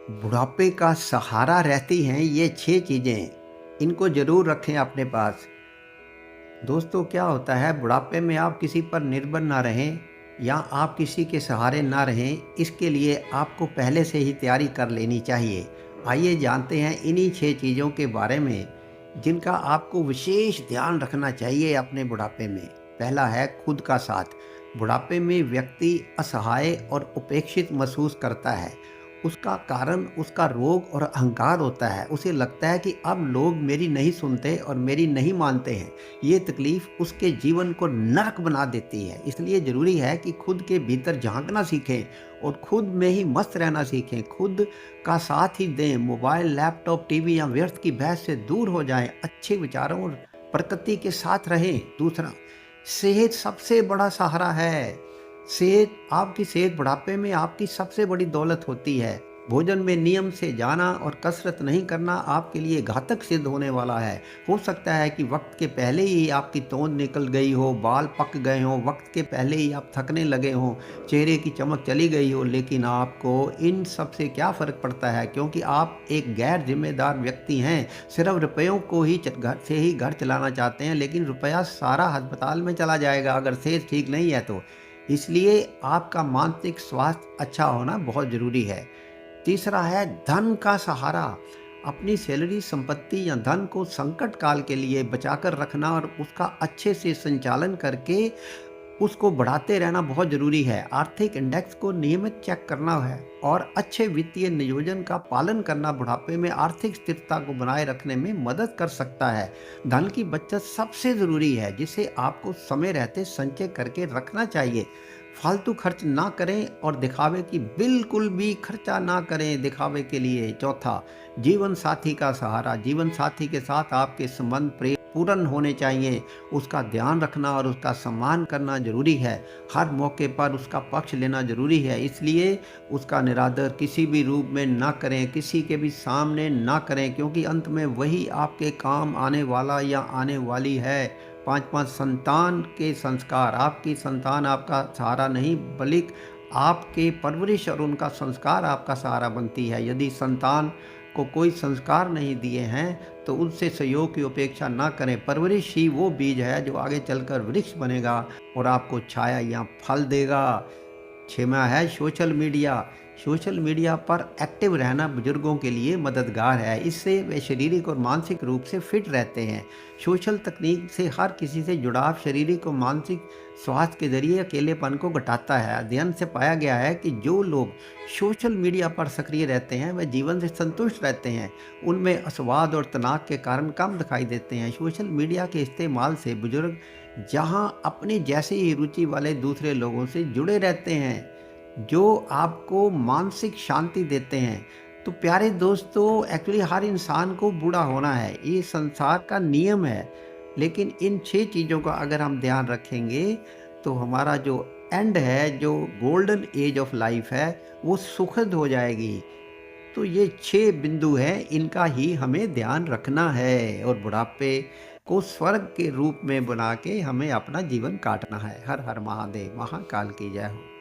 बुढ़ापे का सहारा रहती हैं ये 6 चीज़ें, इनको ज़रूर रखें अपने पास। दोस्तों क्या होता है बुढ़ापे में आप किसी पर निर्भर ना रहें या आप किसी के सहारे ना रहें, इसके लिए आपको पहले से ही तैयारी कर लेनी चाहिए। आइए जानते हैं इन्हीं 6 चीज़ों के बारे में, जिनका आपको विशेष ध्यान रखना चाहिए अपने बुढ़ापे में। पहला है खुद का साथ। बुढ़ापे में व्यक्ति असहाय और उपेक्षित महसूस करता है। उसका कारण उसका रोग और अहंकार होता है। उसे लगता है कि अब लोग मेरी नहीं सुनते और मेरी नहीं मानते हैं। ये तकलीफ़ उसके जीवन को नरक बना देती है। इसलिए ज़रूरी है कि खुद के भीतर झाँकना सीखें और खुद में ही मस्त रहना सीखें। खुद का साथ ही दें। मोबाइल, लैपटॉप, टीवी या व्यर्थ की बहस से दूर हो जाएँ। अच्छे विचारों और प्रकृति के साथ रहें। दूसरा, सेहत सबसे बड़ा सहारा है। आपकी सेहत बुढ़ापे में आपकी सबसे बड़ी दौलत होती है। भोजन में नियम से जाना और कसरत नहीं करना आपके लिए घातक सिद्ध होने वाला है। हो सकता है कि वक्त के पहले ही आपकी तोंद निकल गई हो, बाल पक गए हों, वक्त के पहले ही आप थकने लगे हों, चेहरे की चमक चली गई हो, लेकिन आपको इन सब से क्या फ़र्क पड़ता है, क्योंकि आप एक गैर जिम्मेदार व्यक्ति हैं। सिर्फ रुपयों को ही घर से ही घर चलाना चाहते हैं, लेकिन रुपया सारा अस्पताल में चला जाएगा अगर सेहत ठीक नहीं है तो। इसलिए आपका मानसिक स्वास्थ्य अच्छा होना बहुत ज़रूरी है। तीसरा है धन का सहारा। अपनी सैलरी, संपत्ति या धन को संकट काल के लिए बचाकर रखना और उसका अच्छे से संचालन करके उसको बढ़ाते रहना बहुत ज़रूरी है। आर्थिक इंडेक्स को नियमित चेक करना है और अच्छे वित्तीय नियोजन का पालन करना बुढ़ापे में आर्थिक स्थिरता को बनाए रखने में मदद कर सकता है। धन की बचत सबसे ज़रूरी है, जिसे आपको समय रहते संचय करके रखना चाहिए। फालतू खर्च ना करें और दिखावे की बिल्कुल भी खर्चा ना करें दिखावे के लिए। चौथा, जीवन साथी का सहारा। जीवन साथी के साथ आपके संबंध प्रेम पूर्ण होने चाहिए। उसका ध्यान रखना और उसका सम्मान करना ज़रूरी है। हर मौके पर उसका पक्ष लेना ज़रूरी है। इसलिए उसका निरादर किसी भी रूप में ना करें, किसी के भी सामने ना करें, क्योंकि अंत में वही आपके काम आने वाला या आने वाली है। पाँचवाँ, संतान के संस्कार। आपकी संतान आपका सहारा नहीं, बल्कि आपके परवरिश और उनका संस्कार आपका सहारा बनती है। यदि संतान को कोई संस्कार नहीं दिए हैं तो उनसे सहयोग की उपेक्षा ना करें। परवरिश ही वो बीज है जो आगे चलकर वृक्ष बनेगा और आपको छाया या फल देगा। 6वां है सोशल मीडिया। सोशल मीडिया पर एक्टिव रहना बुजुर्गों के लिए मददगार है। इससे वे शारीरिक और मानसिक रूप से फिट रहते हैं। सोशल तकनीक से हर किसी से जुड़ाव शारीरिक और मानसिक स्वास्थ्य के जरिए अकेलेपन को घटाता है। अध्ययन से पाया गया है कि जो लोग सोशल मीडिया पर सक्रिय रहते हैं वे जीवन से संतुष्ट रहते हैं। उनमें अस्वाद और तनाव के कारण कम दिखाई देते हैं। सोशल मीडिया के इस्तेमाल से बुजुर्ग जहां अपने जैसे ही रुचि वाले दूसरे लोगों से जुड़े रहते हैं, जो आपको मानसिक शांति देते हैं। तो प्यारे दोस्तों, एक्चुअली हर इंसान को बूढ़ा होना है, ये संसार का नियम है। लेकिन इन 6 चीज़ों का अगर हम ध्यान रखेंगे तो हमारा जो एंड है, जो गोल्डन एज ऑफ लाइफ है, वो सुखद हो जाएगी। तो ये 6 बिंदु हैं, इनका ही हमें ध्यान रखना है और बुढ़ापे को स्वर्ग के रूप में बना के हमें अपना जीवन काटना है। हर हर महादेव, महाकाल की जय हो।